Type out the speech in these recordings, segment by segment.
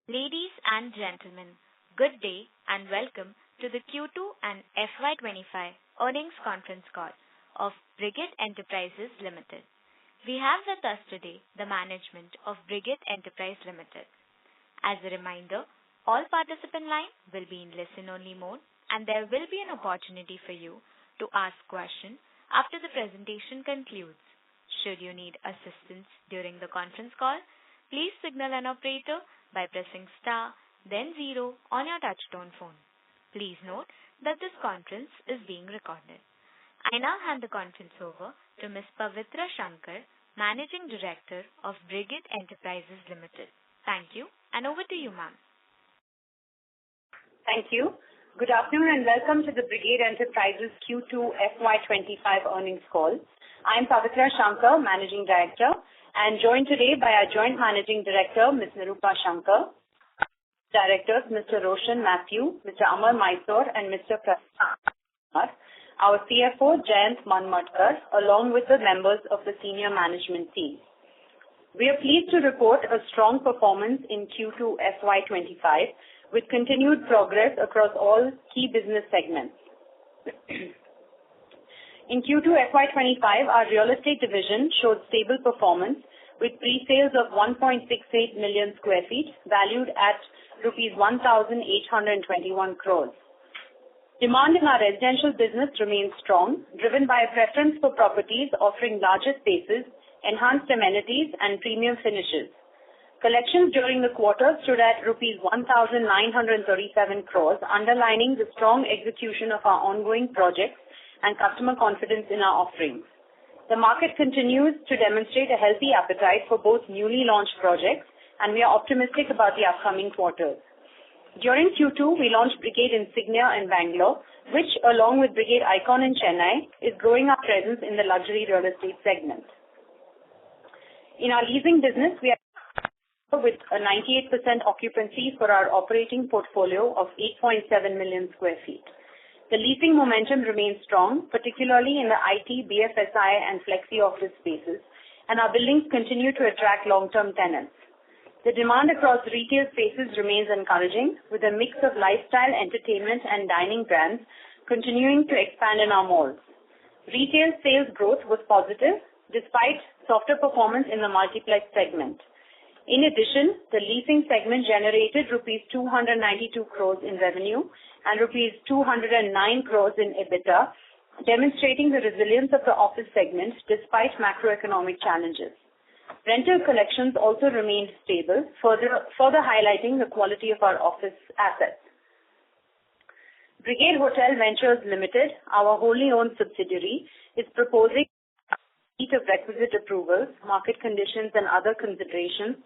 Ladies and gentlemen, good day and welcome to the Q2 and FY25 earnings conference call of Brigade Enterprises Limited. We have with us today the management of Brigade Enterprises Limited. As a reminder, all participant lines will be in listen-only mode and there will be an opportunity for you to ask questions after the presentation concludes. Should you need assistance during the conference call, please signal an operator by pressing star, then 0 on your touchtone phone. Please note that this conference is being recorded. I now hand the conference over to Ms. Pavitra Shankar, Managing Director of Brigade Enterprises Limited. Thank you, and over to you, ma'am. Thank you. Good afternoon and welcome to the Brigade Enterprises Q2 FY25 earnings call. I am Pavitra Shankar, Managing Director, and joined today by our Joint Managing Director, Ms. Nirupa Shankar, Directors, Mr. Roshan Matthew, Mr. Amar Mysore, and Mr. Prasad, our CFO, Jayant Manmadkar, along with the members of the senior management team. We are pleased to report a strong performance in Q2 FY25 with continued progress across all key business segments. In Q2 FY25, our real estate division showed stable performance with pre-sales of 1.68 million square feet valued at rupees 1,821 crores. Demand in our residential business remains strong, driven by a preference for properties offering larger spaces, enhanced amenities, and premium finishes. Collections during the quarter stood at rupees 1,937 crores, underlining the strong execution of our ongoing projects and customer confidence in our offerings. The market continues to demonstrate a healthy appetite for both newly launched projects, and we are optimistic about the upcoming quarters. During Q2, we launched Brigade Insignia in Bangalore, which, along with Brigade Icon in Chennai, is growing our presence in the luxury real estate segment. In our leasing business, we are with a 98% occupancy for our operating portfolio of 8.7 million square feet. The leasing momentum remains strong, particularly in the IT, BFSI, and flexi office spaces, and our buildings continue to attract long-term tenants. The demand across retail spaces remains encouraging, with a mix of lifestyle, entertainment, and dining brands continuing to expand in our malls. Retail sales growth was positive, despite softer performance in the multiplex segment. In addition, the leasing segment generated rupees 292 crores in revenue and rupees 209 crores in EBITDA, demonstrating the resilience of the office segment despite macroeconomic challenges. Rental collections also remained stable, further highlighting the quality of our office assets. Brigade Hotel Ventures Limited, our wholly owned subsidiary, is proposing of requisite approvals, market conditions and other considerations,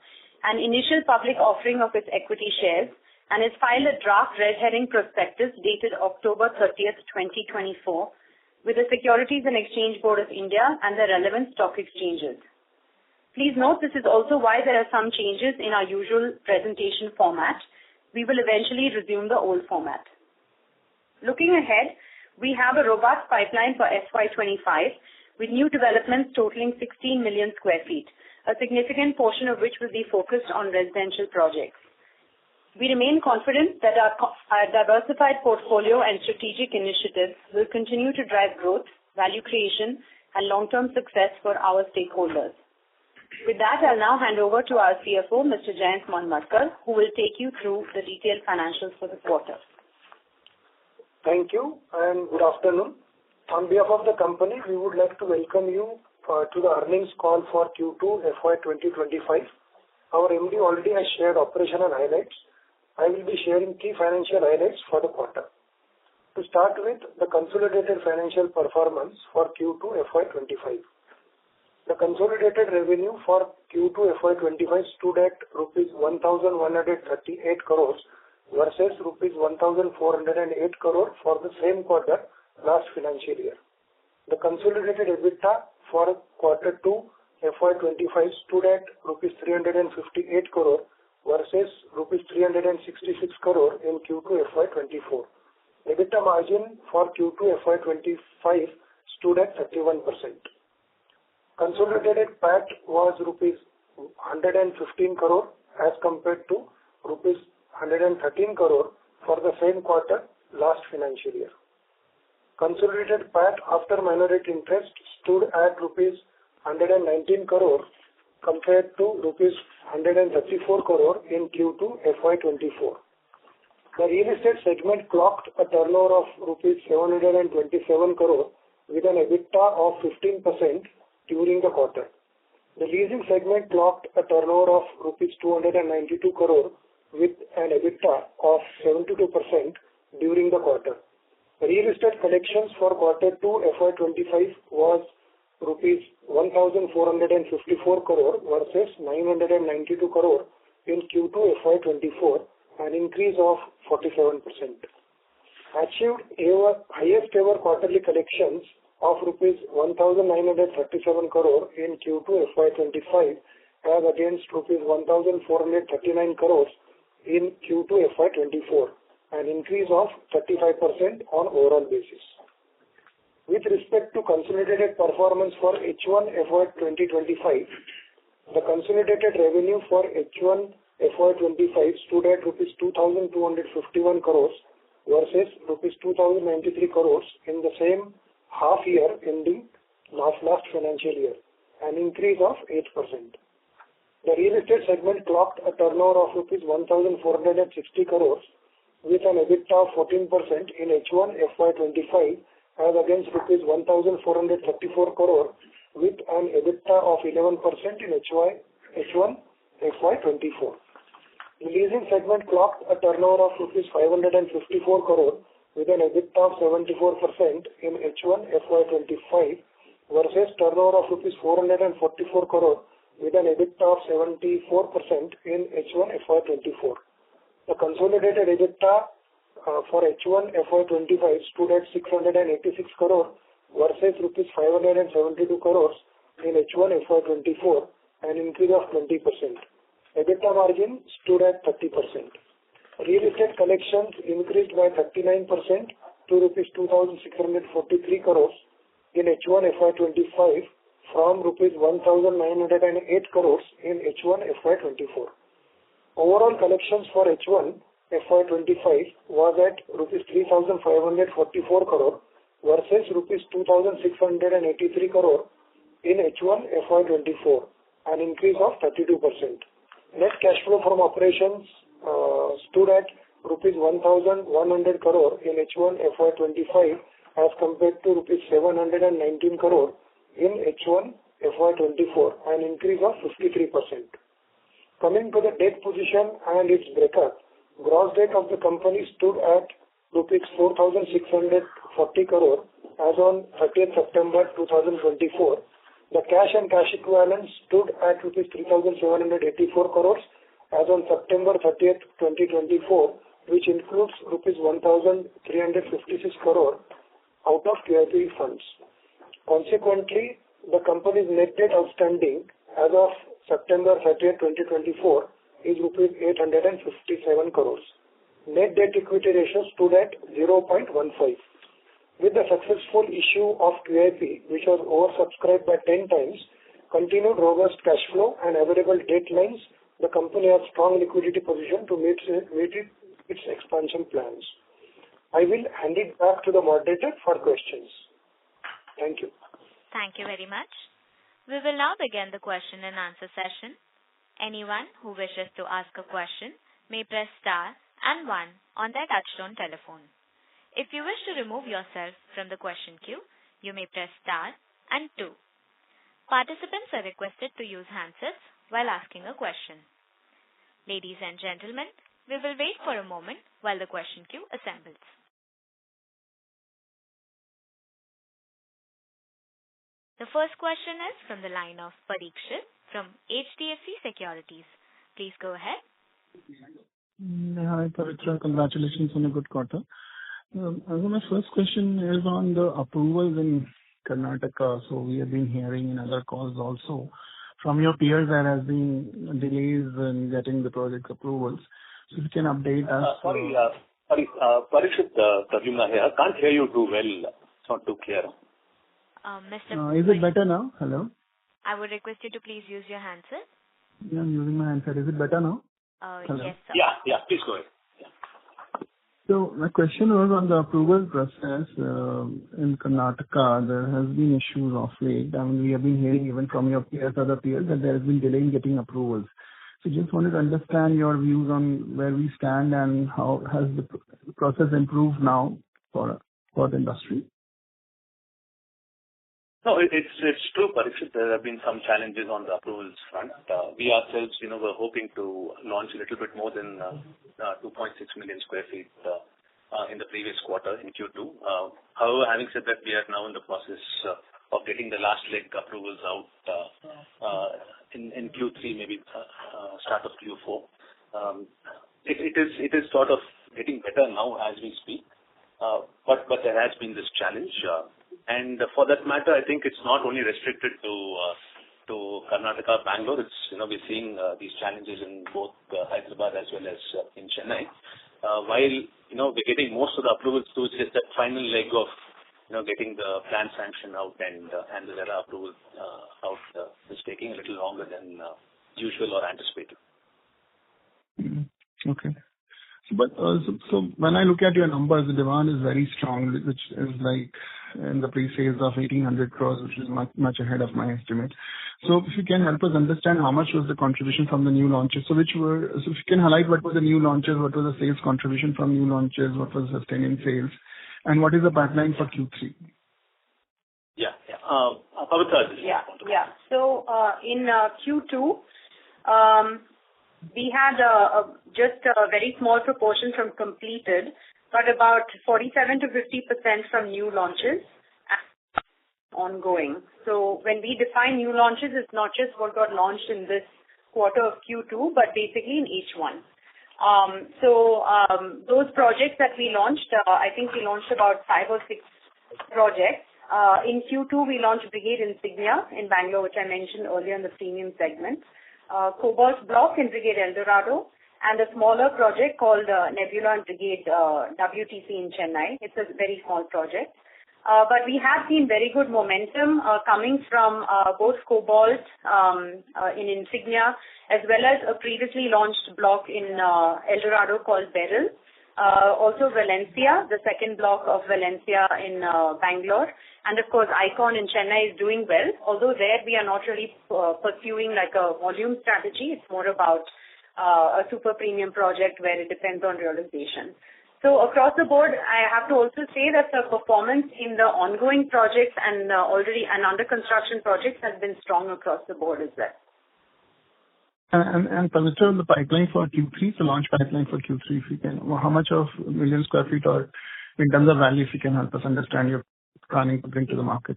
an initial public offering of its equity shares, and has filed a draft red herring prospectus dated October 30th, 2024, with the Securities and Exchange Board of India and the relevant stock exchanges. Please note this is also why there are some changes in our usual presentation format. We will eventually resume the old format. Looking ahead, we have a robust pipeline for FY25, with new developments totaling 16 million square feet, a significant portion of which will be focused on residential projects. We remain confident that our diversified portfolio and strategic initiatives will continue to drive growth, value creation, and long-term success for our stakeholders. With that, I'll now hand over to our CFO, Mr. Jayant Manmadkar, who will take you through the detailed financials for the quarter. Thank you and good afternoon. On behalf of the company, we would like to welcome you to the earnings call for Q2 FY2025. Our MD already has shared operational highlights. I will be sharing key financial highlights for the quarter. To start with, the consolidated financial performance for Q2 FY25. The consolidated revenue for Q2 FY25 stood at rupees 1,138 crores versus rupees 1,408 crore for the same quarter last financial year. The consolidated EBITDA for quarter 2 FY25 stood at rupees 358 crore versus rupees 366 crore in Q2 FY24. EBITDA margin for Q2 FY25 stood at 31%. Consolidated PAT was rupees 115 crore as compared to rupees 113 crore for the same quarter last financial year. Consolidated PAT after minority interest stood at rupees 119 crore compared to rupees 134 crore in Q2 FY24. The real estate segment clocked a turnover of rupees 727 crore with an EBITDA of 15% during the quarter. The leasing segment clocked a turnover of rupees 292 crore with an EBITDA of 72% during the quarter. Real estate collections for quarter 2 FY25 was rupees 1,454 crore versus 992 crore in Q2 FY24, an increase of 47%. Achieved highest ever quarterly collections of rupees 1,937 crore in Q2 FY25 as against rupees 1,439 crores in Q2 FY24, an increase of 35% on overall basis. With respect to consolidated performance for H1 FY2025, the consolidated revenue for H1 FY25 stood at rupees 2,251 crores versus rupees 2,093 crores in the same half year ending last financial year, an increase of 8%. The real estate segment clocked a turnover of rupees 1,460 crores with an EBITDA of 14% in H1 FY25 as against rupees 1,434 crore with an EBITDA of 11% in H1 FY24. The leasing segment clocked a turnover of rupees 554 crore with an EBITDA of 74% in H1 FY25 versus turnover of rupees 444 crore with an EBITDA of 74% in H1 FY24. The consolidated EBITDA for H1 FY25 stood at 686 crore versus rupees 572 crores in H1 FY24, an increase of 20%. EBITDA margin stood at 30%. Real estate collections increased by 39% to rupees 2,643 crores in H1 FY25 from rupees 1,908 crores in H1 FY24. Overall collections for H1 FY25 was at rupees 3,544 crore versus rupees 2,683 crore in H1 FY24, an increase of 32%. Net cash flow from operations stood at rupees 1,100 crore in H1 FY25 as compared to rupees 719 crore in H1 FY24, an increase of 53%. Coming to the debt position and its breakup, gross debt of the company stood at rupees 4,640 crore as on 30th September 2024. The cash and cash equivalents stood at rupees 3,784 crores as on September 30th, 2024, which includes rupees 1,356 crore out of QIP funds. Consequently, the company's net debt outstanding as of September 30th, 2024 is rupees 857 crores. Net debt equity ratio stood at 0.15. With the successful issue of QIP, which was oversubscribed by 10 times, continued robust cash flow and available debt lines, the company has strong liquidity position to meet its expansion plans. I will hand it back to the moderator for questions. Thank you. Thank you very much. We will now begin the question and answer session. Anyone who wishes to ask a question may press star and 1 on their touchtone telephone. If you wish to remove yourself from the question queue, you may press star and 2. Participants are requested to use handsets while asking a question. Ladies and gentlemen, we will wait for a moment while the question queue assembles. The first question is from the line of Parikshit from HDFC Securities. Please go ahead. Hi, Parikshit. Congratulations on a good quarter. My first question is on the approvals in Karnataka. So we have been hearing in other calls also from your peers there has been delays in getting the project approvals. So if you can update us. Parikshit, Pradyumna here. I can't hear you too well. It's not too clear. Is it better now? Hello? I would request you to please use your handset. Yeah, I'm using my handset. Is it better now? Hello. Yes, sir. Yeah, please go ahead. So my question was on the approval process in Karnataka. There has been issues of late. I mean, we have been hearing even from your peers, other peers, that there has been delay in getting approvals. So just wanted to understand your views on where we stand and how has the process improved now for the industry. No, it's true, Parikshit. There have been some challenges on the approvals front. We ourselves, were hoping to launch a little bit more than 2.6 million square feet in the previous quarter in Q2. However, having said that, we are now in the process of getting the last leg approvals out in Q3, maybe start of Q4. It is sort of getting better now as we speak, but there has been this challenge. And for that matter, I think it's not only restricted to Karnataka, Bangalore. It's we're seeing these challenges in both Hyderabad as well as in Chennai. While we're getting most of the approvals through, it's just that final leg of getting the plan sanction out and the RERA approval out is taking a little longer than usual or anticipated. Okay. But so when I look at your numbers, the demand is very strong, which is like in the pre-sales of 1,800 crores, which is much ahead of my estimate. So if you can help us understand how much was the contribution from the new launches. So if you can highlight what were the new launches, what was the sales contribution from new launches, what was sustaining sales, and what is the pipeline for Q3? Yeah. Pavitra. Yeah. So in Q2, we had just a very small proportion from completed, but about 47 to 50% from new launches ongoing. So when we define new launches, it's not just what got launched in this quarter of Q2, but basically in H1. So those projects that we launched, I think we launched about 5 or 6 projects. In Q2, we launched Brigade Insignia in Bangalore, which I mentioned earlier in the premium segment. Cobalt Block in Brigade Eldorado, and a smaller project called Nebula and Brigade WTC in Chennai. It's a very small project. But we have seen very good momentum coming from both Cobalt in Insignia, as well as a previously launched block in Eldorado called Beryl. Also Valencia, the second block of Valencia in Bangalore. And of course, Icon in Chennai is doing well, although there we are not really pursuing like a volume strategy. It's more about a super premium project where it depends on realization. So across the board, I have to also say that the performance in the ongoing projects and already and under construction projects has been strong across the board as well. And Pavitra, the pipeline for Q3, the launch pipeline for Q3, if you can, how much of million square feet or in terms of value, if you can help us understand your planning to bring to the market?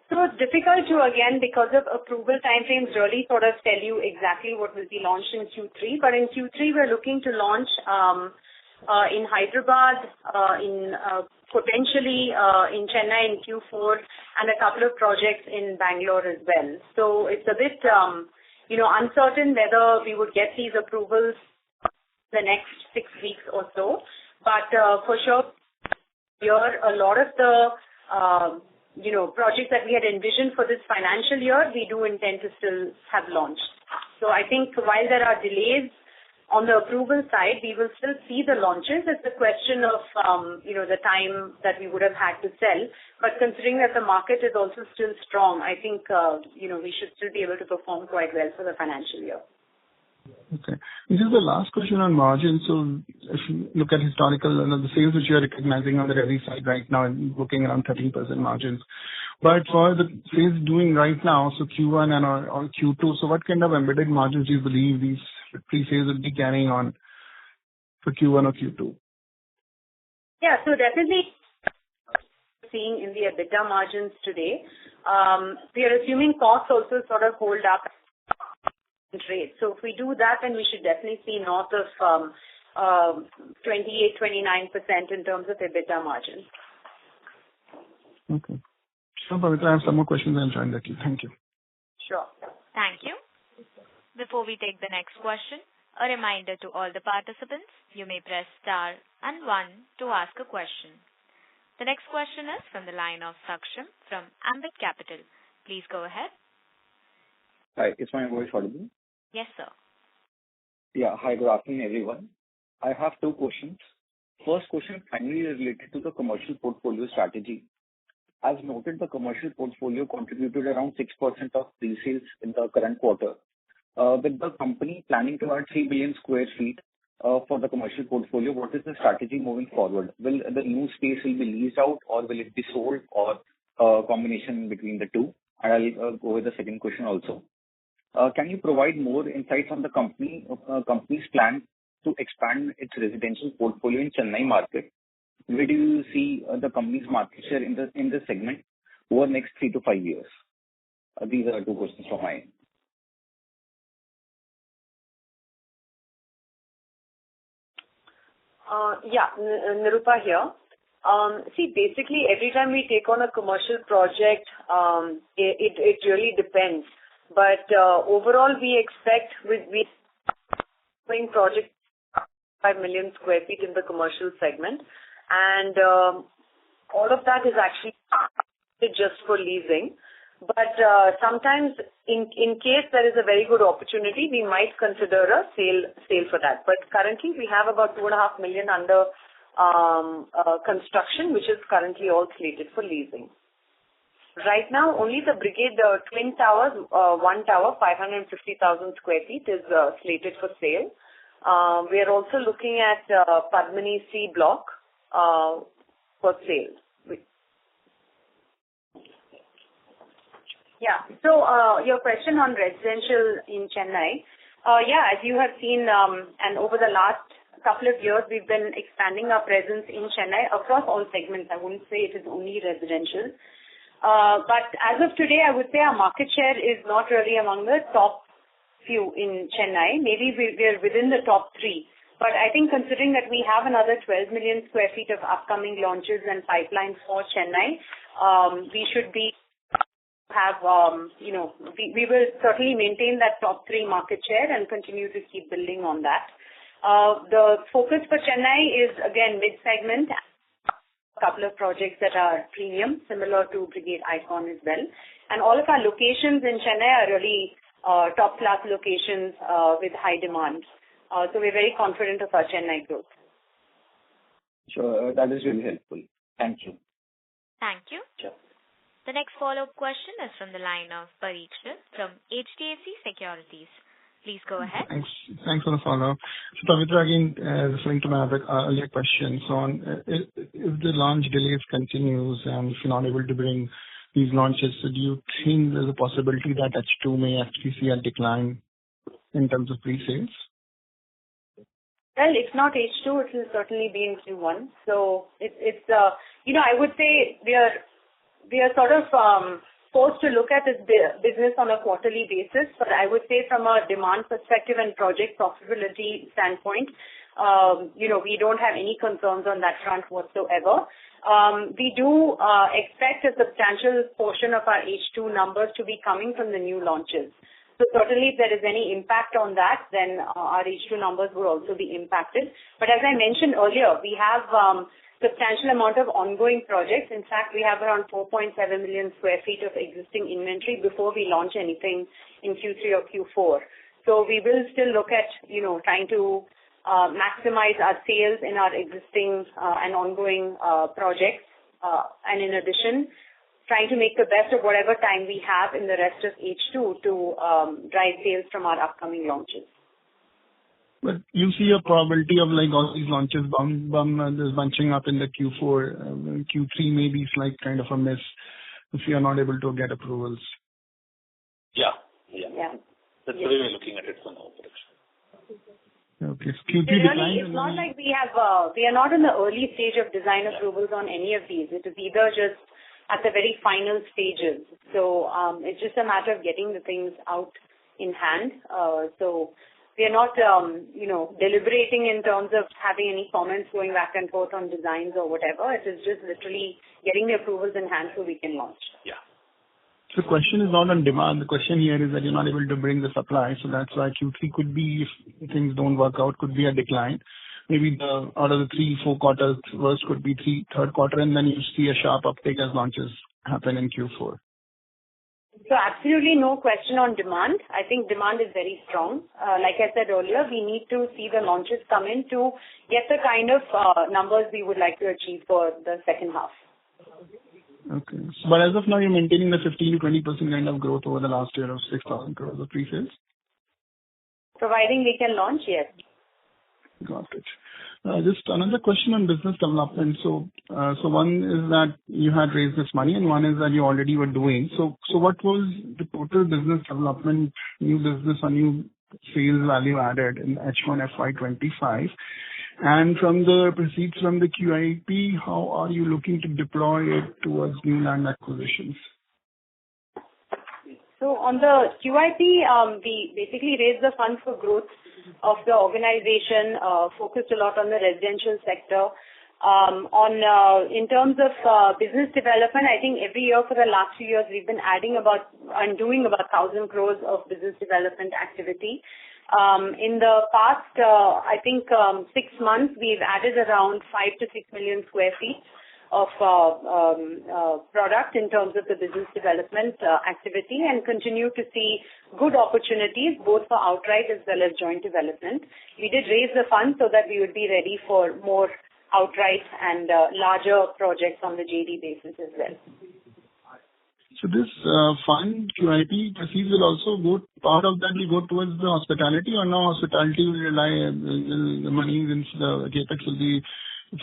So it's difficult to, again, because of approval timeframes, really sort of tell you exactly what will be launched in Q3. But in Q3, we're looking to launch in Hyderabad, potentially in Chennai in Q4, and a couple of projects in Bangalore as well. So it's a bit, uncertain whether we would get these approvals the next 6 weeks or so. But for sure, here a lot of the projects that we had envisioned for this financial year, we do intend to still have launched. So I think while there are delays on the approval side, we will still see the launches. It's a question of, the time that we would have had to sell. But considering that the market is also still strong, I think, we should still be able to perform quite well for the financial year. Okay. This is the last question on margin. So if you look at historical, the sales which you are recognizing on the revenue side right now and booking around 13% margins. But for the sales doing right now, so Q1 and or Q2, so what kind of embedded margins do you believe these pre-sales will be carrying on for Q1 or Q2? Yeah, so definitely seeing in the EBITDA margins today, we are assuming costs also sort of hold up rate. So if we do that, then we should definitely see north of 28-29% in terms of EBITDA margins. Okay. So, Pavitra, I have some more questions. I'll join the queue. Thank you. Sure. Thank you. Before we take the next question, a reminder to all the participants, you may press star and 1 to ask a question. The next question is from the line of Saksham from Ambit Capital. Please go ahead. Hi, is my voice audible? Yes, sir. Yeah. Hi, good afternoon, everyone. I have two questions. First question primarily related to the commercial portfolio strategy. As noted, the commercial portfolio contributed around 6% of pre-sales in the current quarter. With the company planning to add 3 billion square feet for the commercial portfolio, what is the strategy moving forward? Will the new space will be leased out, or will it be sold, or a combination between the two? And I'll go with the second question also. Can you provide more insights on the company's plan to expand its residential portfolio in Chennai market? Where do you see the company's market share in the segment over the next 3 to 5 years? These are two questions from my end. Nirupa here. See, basically, every time we take on a commercial project, it really depends. But overall, we expect we doing project 5 million square feet in the commercial segment, and all of that is actually just for leasing. But sometimes, in case there is a very good opportunity, we might consider a sale for that. But currently, we have about 2.5 million under construction, which is currently all slated for leasing. Right now, only the Brigade Twin Towers, one tower, 550,000 square feet, is slated for sale. We are also looking at Padmini C block for sale. Yeah. So your question on residential in Chennai. As you have seen, and over the last couple of years, we've been expanding our presence in Chennai across all segments. I wouldn't say it is only residential. But as of today, I would say our market share is not really among the top few in Chennai. Maybe we're within the top 3. But I think considering that we have another 12 million square feet of upcoming launches and pipelines for Chennai, we should we will certainly maintain that top 3 market share and continue to keep building on that. The focus for Chennai is, again, mid-segment, a couple of projects that are premium, similar to Brigade Icon as well. And all of our locations in Chennai are really top-class locations with high demand. So we're very confident of our Chennai growth. Sure. That is really helpful. Thank you. Thank you. Sure. The next follow-up question is from the line of Parikshit from HDFC Securities. Please go ahead. Thanks for the follow-up. So, Pavitra, again, referring to my earlier question, so if the launch delays continues and if you're not able to bring these launches, so do you think there's a possibility that H2 may actually see a decline in terms of pre-sales? Well, if not H2, it will certainly be in Q1. So it's I would say we are sort of forced to look at this business on a quarterly basis. But I would say from a demand perspective and project profitability standpoint, we don't have any concerns on that front whatsoever. We do expect a substantial portion of our H2 numbers to be coming from the new launches. So certainly if there is any impact on that, then our H2 numbers will also be impacted. But as I mentioned earlier, we have substantial amount of ongoing projects. In fact, we have around 4.7 million square feet of existing inventory before we launch anything in Q3 or Q4. So we will still look at, trying to maximize our sales in our existing and ongoing projects. And in addition, trying to make the best of whatever time we have in the rest of H2 to drive sales from our upcoming launches. But you see a probability of all these launches bunching up in the Q4, Q3 maybe it's kind of a miss if you are not able to get approvals. Yeah. That's the way we're looking at it for now. Okay. So Q3 decline. It's not like we are not in the early stage of design approvals on any of these. It is either just at the very final stages. So it's just a matter of getting the things out in hand. So we are not, deliberating in terms of having any comments going back and forth on designs or whatever. It is just literally getting the approvals in hand so we can launch. Yeah. So the question is not on demand. The question here is that you're not able to bring the supply. So that's why Q3 could be, if things don't work out, could be a decline. Maybe out of the 3-4 quarters, worst could be third quarter, and then you see a sharp uptake as launches happen in Q4. So absolutely no question on demand. I think demand is very strong. Like I said earlier, we need to see the launches come in to get the kind of numbers we would like to achieve for the second half. Okay. But as of now, you're maintaining the 15 to 20% kind of growth over the last year of 6,000 crores of pre-sales? Providing we can launch, yes. Got it. Just another question on business development. So one is that you had raised this money, and one is that you already were doing. So what was the total business development, new business or new sales value added in H1 FY25? And from the proceeds from the QIP, how are you looking to deploy it towards new land acquisitions? So on the QIP, we basically raised the funds for growth of the organization, focused a lot on the residential sector. In terms of business development, I think every year for the last few years we've been doing about 1,000 crores of business development activity. In the past, I think 6 months, we've added around 5 to 6 million square feet of product in terms of the business development activity, and continue to see good opportunities both for outright as well as joint development. We did raise the funds so that we would be ready for more outright and larger projects on the JD basis as well. So this fund QIP proceeds will also go, part of that will go towards the hospitality, or no hospitality will rely, the money in the capex will be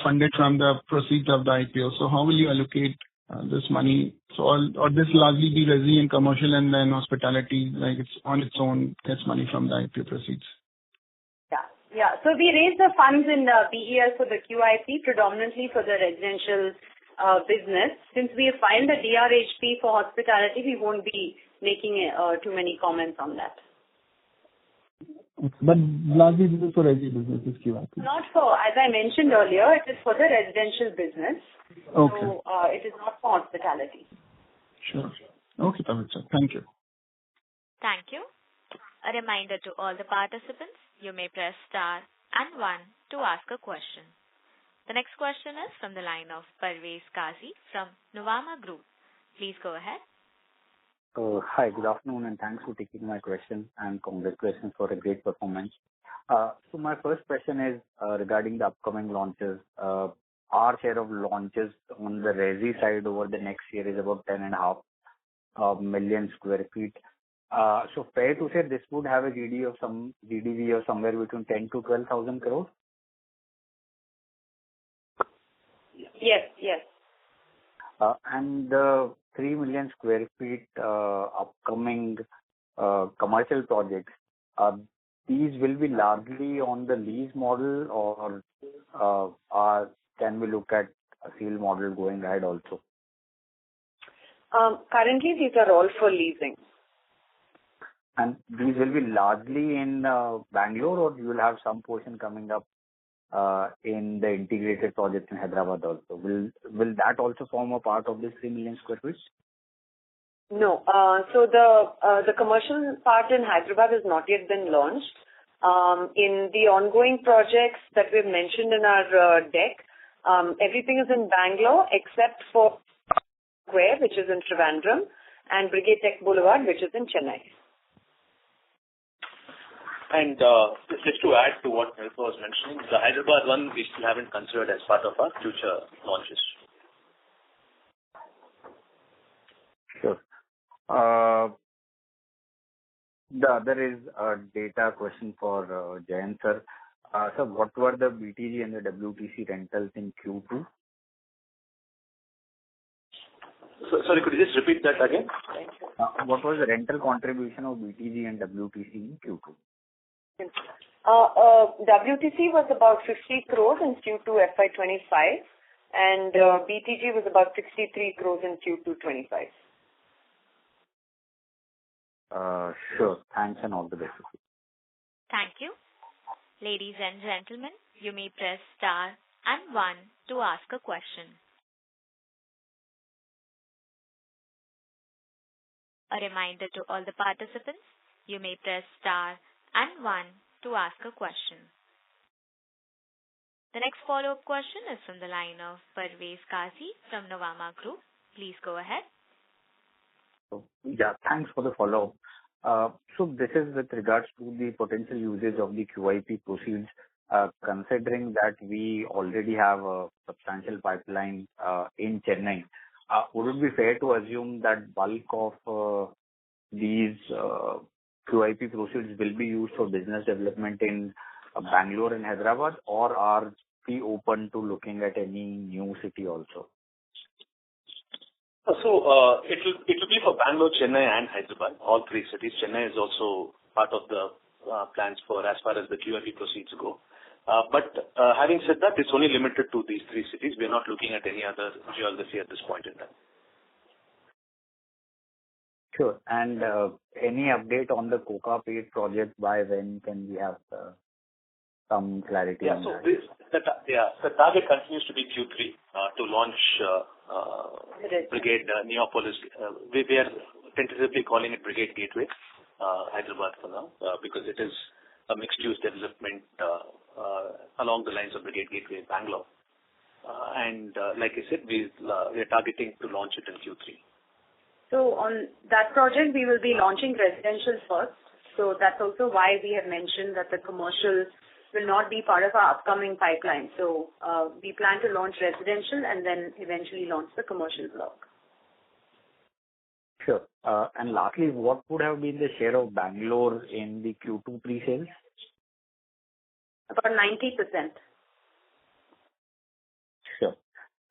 funded from the proceeds of the IPO. So how will you allocate this money? So or this largely be resi and commercial, and then hospitality, like it's on its own, gets money from the IPO proceeds? Yeah. So we raised the funds in BEL for the QIP, predominantly for the residential business. Since we have filed the DRHP for hospitality, we won't be making too many comments on that. But largely this is for resi business, this QIP? Not for, as I mentioned earlier, it is for the residential business. Okay. So it is not for hospitality. Sure. Okay, Pavitra. Thank you. Thank you. A reminder to all the participants, you may press star and 1 to ask a question. The next question is from the line of Parvez Qazi from Nuvama Group. Please go ahead. Hi, good afternoon, and thanks for taking my question, and congratulations for a great performance. So my first question is regarding the upcoming launches. Our share of launches on the resi side over the next year is about 10.5 million square feet. So fair to say this would have a GDV of somewhere between 10 to 12,000 crores? Yes. And the 3 million square feet upcoming commercial projects, these will be largely on the lease model, or can we look at a sale model going ahead also? Currently, these are all for leasing. And these will be largely in Bangalore, or you will have some portion coming up in the integrated project in Hyderabad also? Will that also form a part of this 3 million square feet? No. So the commercial part in Hyderabad has not yet been launched. In the ongoing projects that we've mentioned in our deck, everything is in Bangalore except for Square, which is in Trivandrum, and Brigade Tech Boulevard, which is in Chennai. And just to add to what Nilpa was mentioning, the Hyderabad one we still haven't considered as part of our future launches. Sure. The other is a data question for Jayant sir. So what were the BTG and the WTC rentals in Q2? Sorry, could you just repeat that again? What was the rental contribution of BTG and WTC in Q2? WTC was about 50 crores in Q2 FY25, and BTG was about 63 crores in Q2 25. Sure. Thanks, and all the best. Thank you. Ladies and gentlemen, you may press star and 1 to ask a question. A reminder to all the participants, you may press star and 1 to ask a question. The next follow-up question is from the line of Parvez Qazi from Nuvama Group. Please go ahead. So, yeah, thanks for the follow-up. So this is with regards to the potential usage of the QIP proceeds, considering that we already have a substantial pipeline in Chennai. Would it be fair to assume that bulk of these QIP proceeds will be used for business development in Bangalore and Hyderabad, or are we open to looking at any new city also? So it will be for Bangalore, Chennai, and Hyderabad, all three cities. Chennai is also part of the plans for as far as the QIP proceeds go. But having said that, it's only limited to these three cities. We are not looking at any other geography at this point in time. Sure. And any update on the Coca-Pet project? By when can we have some clarity on that? The target continues to be Q3 to launch Brigade Neopolis. We are tentatively calling it Brigade Gateway, Hyderabad for now, because it is a mixed-use development along the lines of Brigade Gateway, Bangalore. And like I said, we are targeting to launch it in Q3. So on that project, we will be launching residential first. So that's also why we have mentioned that the commercial will not be part of our upcoming pipeline. So we plan to launch residential and then eventually launch the commercial block. Sure. And lastly, what would have been the share of Bangalore in the Q2 pre-sales? About 90%. Sure.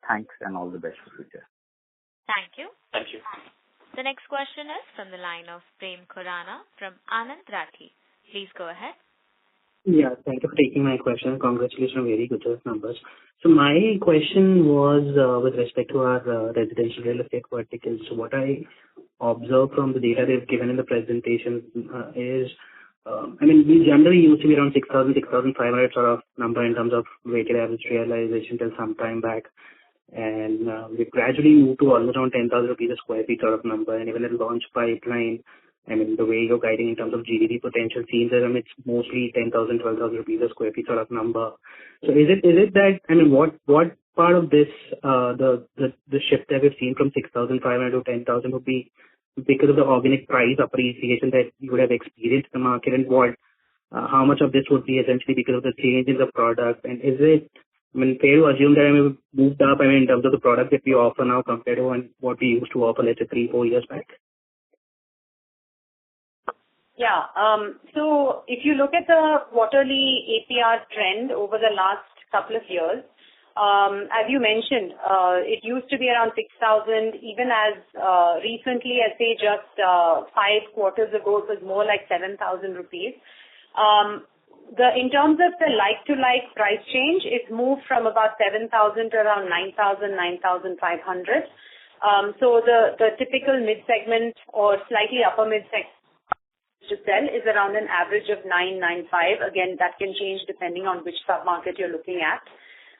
Thanks and all the best for future. Thank you. Thank you. The next question is from the line of Prem Khurana from Anand Rathi. Please go ahead. Yeah, thank you for taking my question. Congratulations on very good numbers. So my question was with respect to our residential real estate verticals. So what I observed from the data they've given in the presentation is, we generally used to be around 6,000, 6,500 sort of number in terms of weighted average realization till some time back. And we gradually moved to almost around 10,000 rupees a square feet sort of number. And even at launch pipeline, the way you're guiding in terms of GDP potential seems that it's mostly 10,000, 12,000 rupees a square feet sort of number. So is it that, what part of this, the shift that we've seen from 6,500 to 10,000 would be because of the organic price appreciation that you would have experienced in the market, and how much of this would be essentially because of the change in the product? And is it, fair to assume that we've moved up, in terms of the product that we offer now compared to what we used to offer, let's say 3-4 years back? Yeah. So if you look at the quarterly APR trend over the last couple of years, as you mentioned, it used to be around 6,000. Even as recently, I say just 5 quarters ago, it was more like 7,000 rupees. In terms of the like-to-like price change, it's moved from about 7,000 to around 9,000, 9,500. So the typical mid-segment or slightly upper mid-segment to sell is around an average of 995. Again, that can change depending on which sub-market you're looking at.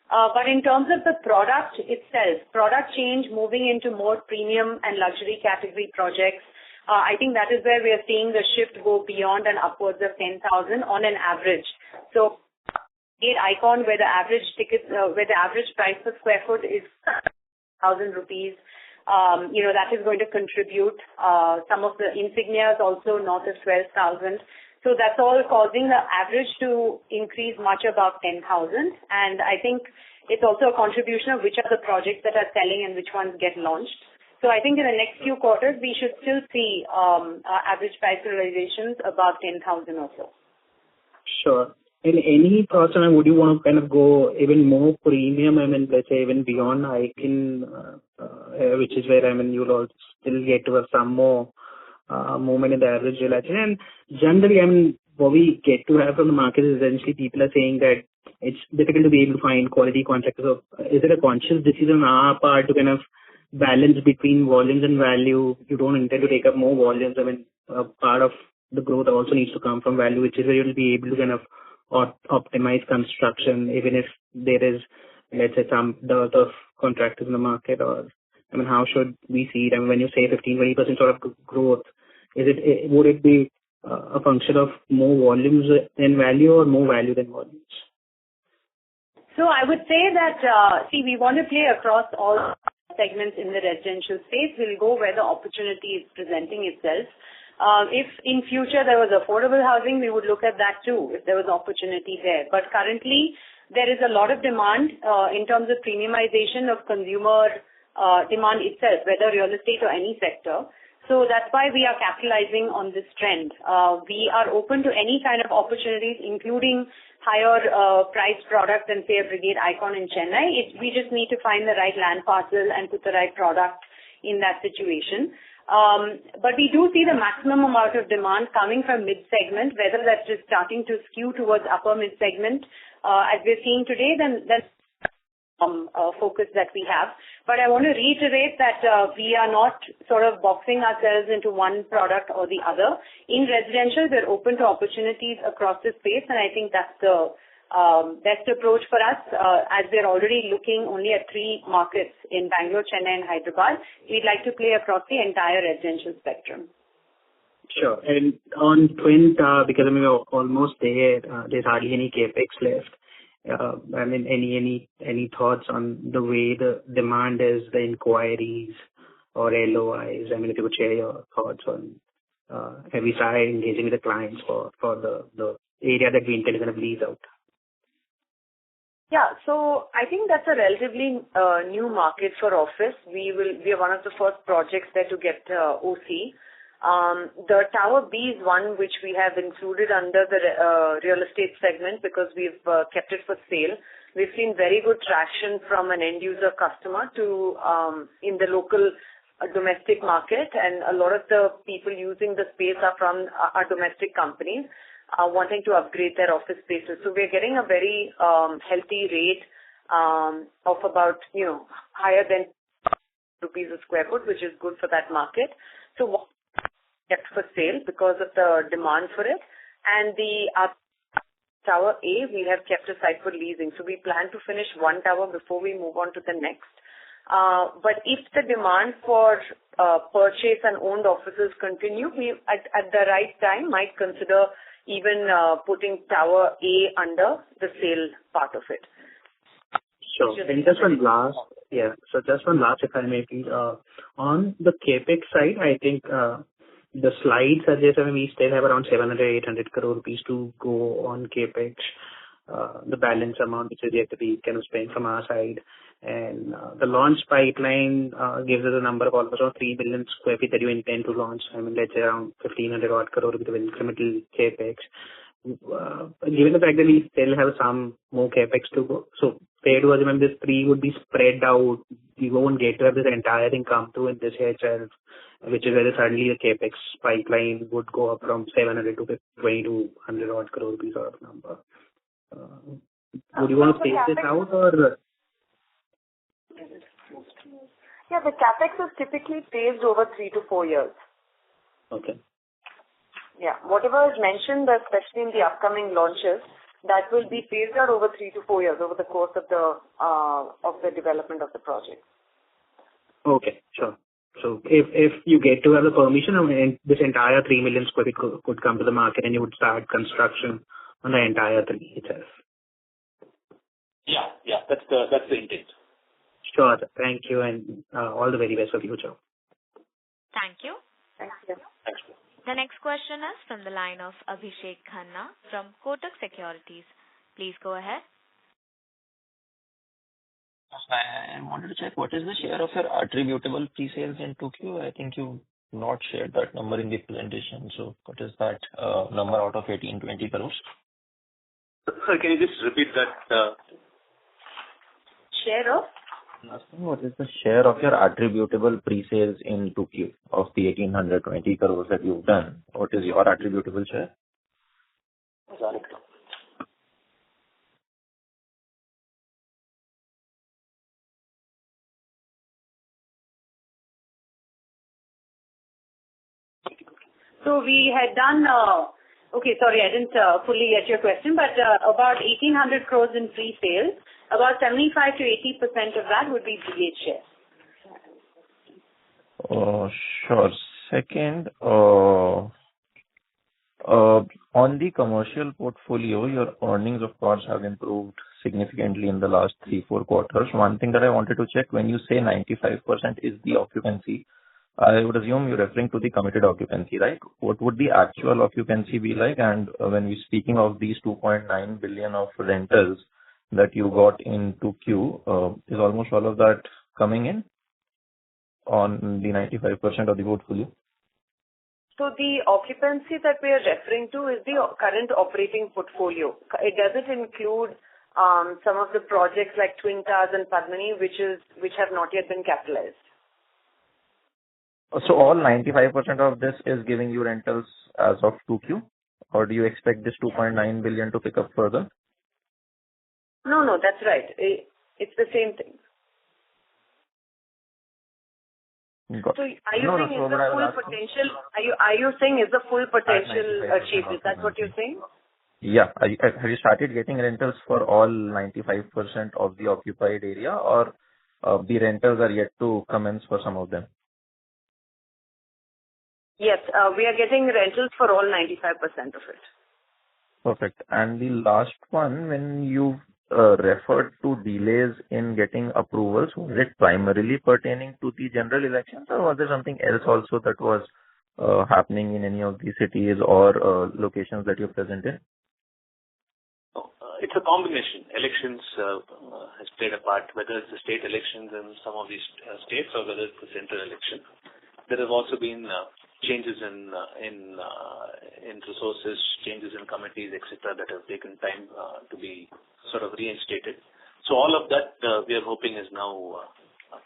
But in terms of the product itself, product change moving into more premium and luxury category projects, I think that is where we are seeing the shift go beyond and upwards of 10,000 on an average. So, Icon, where the average price per square foot is 1,000 rupees, that is going to contribute. Some of the insignias also north of 12,000. So that's all causing the average to increase much above 10,000. And I think it's also a contribution of which are the projects that are selling and which ones get launched. So I think in the next few quarters, we should still see average price realizations above 10,000 or so. Sure. And any thoughts on, would you want to kind of go even more premium, let's say even beyond Icon, which is where, you'll all still get to have some more movement in the average realization. And generally, what we get to have from the market is essentially people are saying that it's difficult to be able to find quality contractors. So is it a conscious decision on our part to kind of balance between volumes and value? You don't intend to take up more volumes. Part of the growth also needs to come from value, which is where you'll be able to kind of optimize construction, even if there is, let's say, some dearth of contractors in the market. Or how should we see it? When you say 15-20% sort of growth, would it be a function of more volumes than value or more value than volumes? So I would say that, we want to play across all segments in the residential space. We'll go where the opportunity is presenting itself. If in future there was affordable housing, we would look at that too, if there was opportunity there. But currently, there is a lot of demand in terms of premiumization of consumer demand itself, whether real estate or any sector. So that's why we are capitalizing on this trend. We are open to any kind of opportunities, including higher priced products than, say, a Brigade Icon in Chennai. We just need to find the right land parcel and put the right product in that situation. But we do see the maximum amount of demand coming from mid-segment, whether that's just starting to skew towards upper mid-segment, as we're seeing today, then that's focus that we have. But I want to reiterate that we are not sort of boxing ourselves into one product or the other. In residential, we're open to opportunities across the space, and I think that's the best approach for us, as we're already looking only at 3 markets in Bangalore, Chennai and Hyderabad. We'd like to play across the entire residential spectrum. Sure. And on Twin Tower, because I mean, we're almost there, there's hardly any capex left. I mean, any thoughts on the way the demand is, the inquiries or LOIs? I mean, if you could share your thoughts on, have we started engaging with the clients for the area that we intend to kind of lease out? Yeah, so I think that's a relatively new market for office. We are one of the first projects there to get OC. The Tower B is one which we have included under the real estate segment because we've kept it for sale. We've seen very good traction from an end user customer to in the local domestic market, and a lot of the people using the space are from our domestic companies wanting to upgrade their office spaces. So we're getting a very healthy rate of about, higher than rupees a square foot, which is good for that market. So kept for sale because of the demand for it. And the Tower A, we have kept aside for leasing. So we plan to finish one tower before we move on to the next. But if the demand for purchase and owned offices continue, we at the right time might consider even putting Tower A under the sale part of it. Sure. And just one last, if I may please, on the capex side, I think the slide suggests we still have around 700-800 crore rupees to go on capex. The balance amount which is yet to be kind of spent from our side, and the launch pipeline gives us a number of almost 3 billion square feet that you intend to launch. I mean, let's say around 1,500 odd crore rupees of incremental capex. Given the fact that we still have some more capex to go, so fair to assume this 3 would be spread out. We won't get to have this entire thing come through in this year itself, which is where suddenly the capex pipeline would go up from 700 to 2,200 odd crore rupees sort of number. Would you want to space this out or? Yeah, the capex is typically phased over 3 to 4 years. Okay. Yeah, whatever is mentioned, especially in the upcoming launches, that will be phased out over 3 to 4 years over the course of the development of the project. Okay, sure. So if you get to have the permission, this entire 3 million square feet could come to the market and you would start construction on the entire 3 itself. Yeah, that's the intent. Sure. Thank you, and all the very best for future. Thank you. Thank you. Thanks. The next question is from the line of Abhishek Khanna from Kotak Securities. Please go ahead. I wanted to check what is the share of your attributable pre-sales in 2Q? I think you not shared that number in the presentation. So what is that number out of 18-20 crores? Sir, can you just repeat that? Share of? What is the share of your attributable pre-sales in 2Q of the 1,820 crores that you've done? What is your attributable share? So we had done, okay, sorry, I didn't fully get your question, but about 1,800 crores in pre-sales, about 75 to 80% of that would be Brigade share. Sure. Second, On the commercial portfolio, your earnings, of course, have improved significantly in the last 3-4 quarters. One thing that I wanted to check, when you say 95% is the occupancy, I would assume you're referring to the committed occupancy, right? What would the actual occupancy be like? And when we're speaking of these 2.9 billion of rentals that you got in 2Q, is almost all of that coming in on the 95% of the portfolio? So the occupancy that we are referring to is the current operating portfolio. It doesn't include some of the projects like Twin Towers and Padmini, which have not yet been capitalized. So all 95% of this is giving you rentals as of 2Q? Or do you expect this 2.9 billion to pick up further? No, that's right. It's the same thing. Got So are you saying is the full potential? Are you saying is the full potential achieved? Is that what you're saying? Yeah. Have you started getting rentals for all 95% of the occupied area, or the rentals are yet to commence for some of them? Yes, we are getting rentals for all 95% of it. Perfect. And the last one, when you referred to delays in getting approvals, was it primarily pertaining to the general elections, or was there something else also that was happening in any of the cities or locations that you're present in? It's a combination. Elections has played a part, whether it's the state elections in some of these states or whether it's the central election. There have also been changes in resources, changes in committees, etc., that have taken time to be sort of reinstated. So all of that we are hoping is now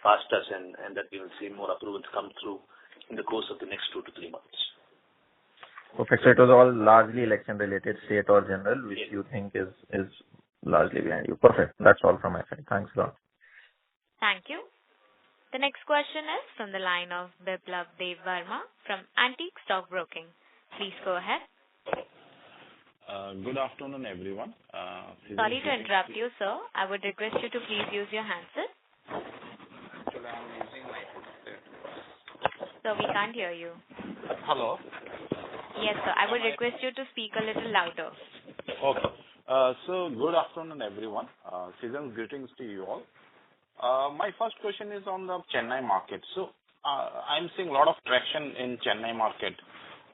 past us, and that we will see more approvals come through in the course of the next 2 to 3 months. Perfect. So it was all largely election-related, state or general, which you think is largely behind you. Perfect. That's all from my side. Thanks a lot. Thank you. The next question is from the line of Biplab Dev Verma from Antique Stock Broking. Please go ahead. Good afternoon, everyone. Sorry to interrupt you, sir. I would request you to please use your handset. Actually, I'm using my headset. Sir, we can't hear you. Hello? Yes, sir. I would request you to speak a little louder. Okay. So, good afternoon, everyone. Season's greetings to you all. My first question is on the Chennai market. So, I'm seeing a lot of traction in Chennai market.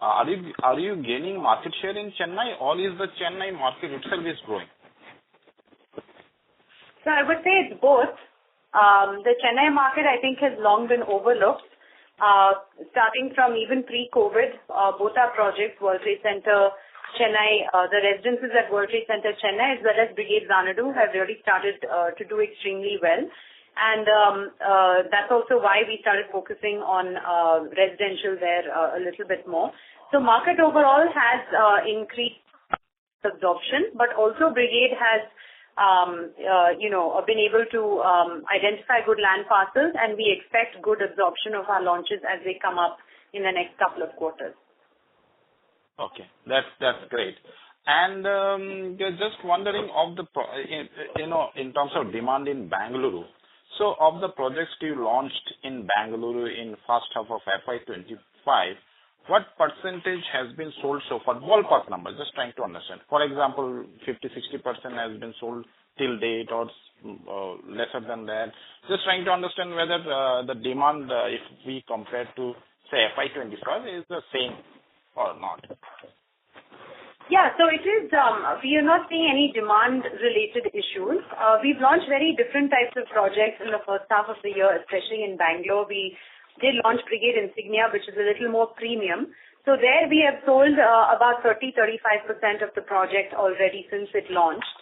Are you gaining market share in Chennai, or is the Chennai market itself is growing? So I would say it's both. The Chennai market, I think, has long been overlooked. Starting from even pre-COVID, both our projects, World Trade Center, Chennai, the residences at World Trade Center, Chennai, as well as Brigade Xanadu, have really started to do extremely well. And that's also why we started focusing on residential there a little bit more. So market overall has increased absorption, but also Brigade has been able to identify good land parcels, and we expect good absorption of our launches as they come up in the next couple of quarters. Okay, that's great. And just wondering of the in terms of demand in Bangalore. So of the projects you launched in Bangalore in first half of FY25, what percentage has been sold so far? Ballpark number, just trying to understand. For example, 50-60% has been sold till date, or lesser than that. Just trying to understand whether the demand, if we compare to, say, FY25, is the same or not. Yeah, so it is, we are not seeing any demand-related issues. We've launched very different types of projects in the first half of the year, especially in Bangalore. We did launch Brigade Insignia, which is a little more premium. So there we have sold about 30-35% of the project already since it launched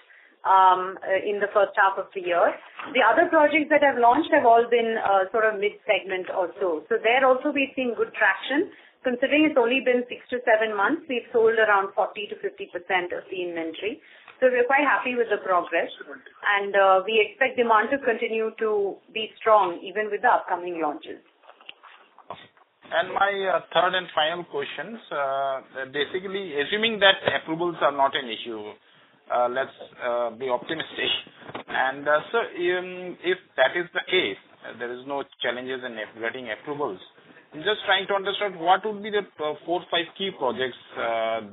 in the first half of the year. The other projects that have launched have all been sort of mid-segment also. So there also we've seen good traction. Considering it's only been 6 to 7 months, we've sold around 40 to 50% of the inventory. So we're quite happy with the progress, and we expect demand to continue to be strong even with the upcoming launches. And my third and final questions, basically, assuming that approvals are not an issue, let's be optimistic. And so if that is the case, there is no challenges in getting approvals. just trying to understand what would be the 4-5 key projects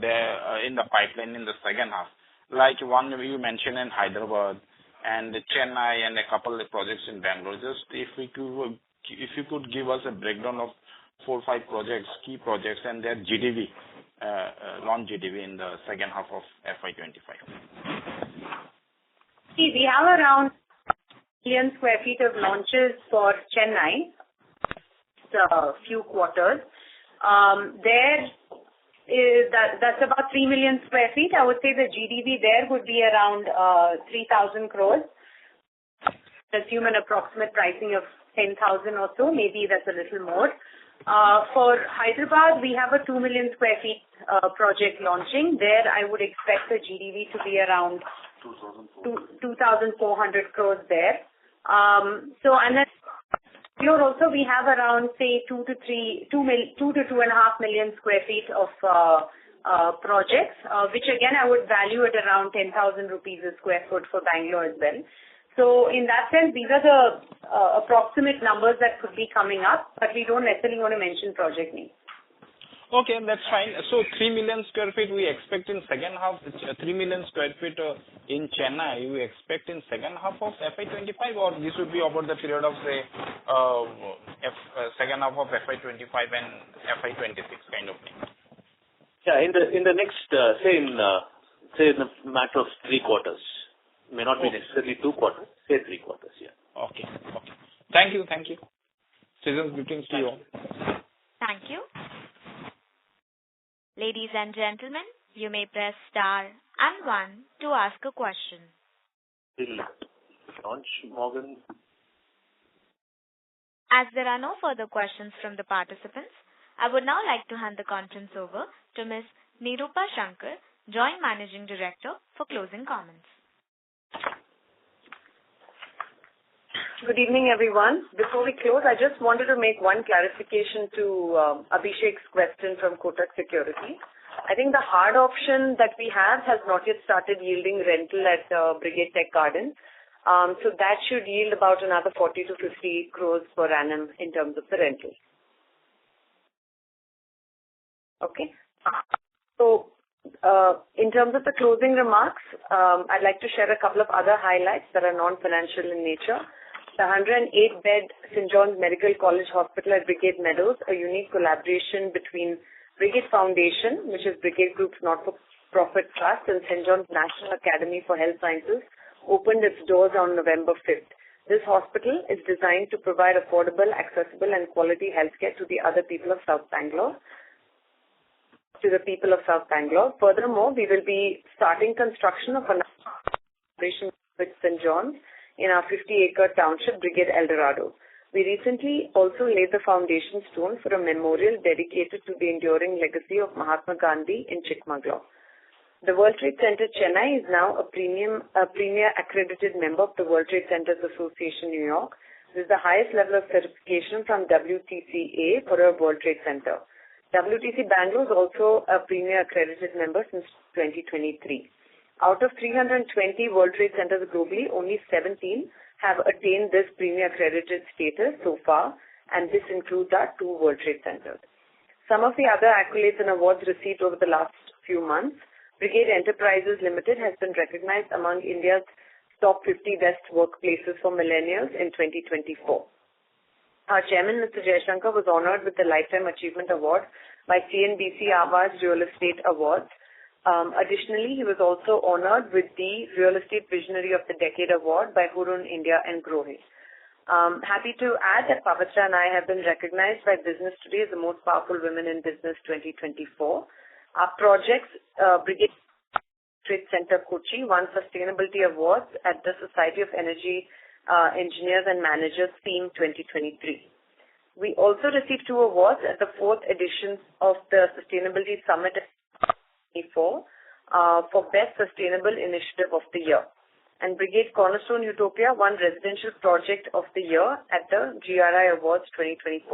there in the pipeline in the second half. Like one you mentioned in Hyderabad and Chennai and a couple of projects in Bangalore. Just if you could give us a breakdown of 4-5 projects, key projects, and their GDV, launch GDV in the second half of FY25. See, we have around million square feet of launches for Chennai, few quarters. That's about 3 million square feet. I would say the GDV there would be around 3,000 crores. Assume an approximate pricing of 10,000 or so. Maybe that's a little more. For Hyderabad, we have a 2 million square feet project launching. There, I would expect the GDV to be around 2,400 crores there. And then here also we have around, say, 2 to 2.5 million square feet of projects, which again I would value at around 10,000 rupees a square foot for Bangalore as well. So in that sense, these are the approximate numbers that could be coming up, but we don't necessarily want to mention project names. Okay, that's fine. So 3 million square feet we expect in second half, 3 million square feet in Chennai, we expect in second half of FY25, or this would be over the period of, say, second half of FY25 and FY26 kind of thing? Yeah, in the next, say in a matter of 3 quarters. May not be necessarily 2 quarters, say 3 quarters, yeah. Okay. Thank you. Season's greetings to you all. Thank you. Ladies and gentlemen, you may press star and 1 to ask a question. Launch, Morgan. As there are no further questions from the participants, I would now like to hand the conference over to Ms. Nirupa Shankar, Joint Managing Director, for closing comments. Good evening, everyone. Before we close, I just wanted to make one clarification to Abhishek's question from Kotak Securities. I think the hard option that we have has not yet started yielding rental at Brigade Tech Gardens. So that should yield about another 40 to 50 crores per annum in terms of the rental. Okay. So in terms of the closing remarks, I'd like to share a couple of other highlights that are non-financial in nature. The 108-bed St. John's Medical College Hospital at Brigade Meadows, a unique collaboration between Brigade Foundation, which is Brigade Group's not-for-profit trust, and St. John's National Academy for Health Sciences, opened its doors on November 5th. This hospital is designed to provide affordable, accessible, and quality healthcare to the people of South Bangalore. Furthermore, we will be starting construction of a collaboration with St. John's in our 50-acre township, Brigade Eldorado. We recently also laid the foundation stone for a memorial dedicated to the enduring legacy of Mahatma Gandhi in Chikmagalur. The World Trade Center Chennai is now a premier accredited member of the World Trade Centers Association, New York. This is the highest level of certification from WTCA for a World Trade Center. WTC Bangalore is also a premier accredited member since 2023. Out of 320 World Trade Centers globally, only 17 have attained this premier accredited status so far, and this includes our 2 World Trade Centers. Some of the other accolades and awards received over the last few months: Brigade Enterprises Limited has been recognized among India's top 50 best workplaces for millennials in 2024. Our chairman, Mr. Jaishankar, was honored with the Lifetime Achievement Award by CNBC Awaaz Real Estate Awards. Additionally, he was also honored with the Real Estate Visionary of the Decade Award by Hurun India and Grohe. Happy to add that Pavitra and I have been recognized by Business Today as the most powerful women in business 2024. Our projects, Brigade Trade Center Kochi, won Sustainability Awards at the Society of Energy Engineers and Managers Theme 2023. We also received 2 awards at the 4th edition of the Sustainability Summit for Best Sustainable Initiative of the Year. And Brigade Cornerstone Utopia won Residential Project of the Year at the GRI Awards 2024.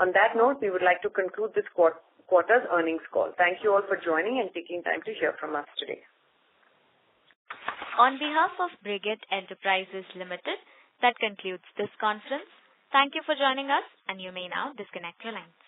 On that note, we would like to conclude this quarter's earnings call. Thank you all for joining and taking time to hear from us today. On behalf of Brigade Enterprises Limited, that concludes this conference. Thank you for joining us, and you may now disconnect your lines.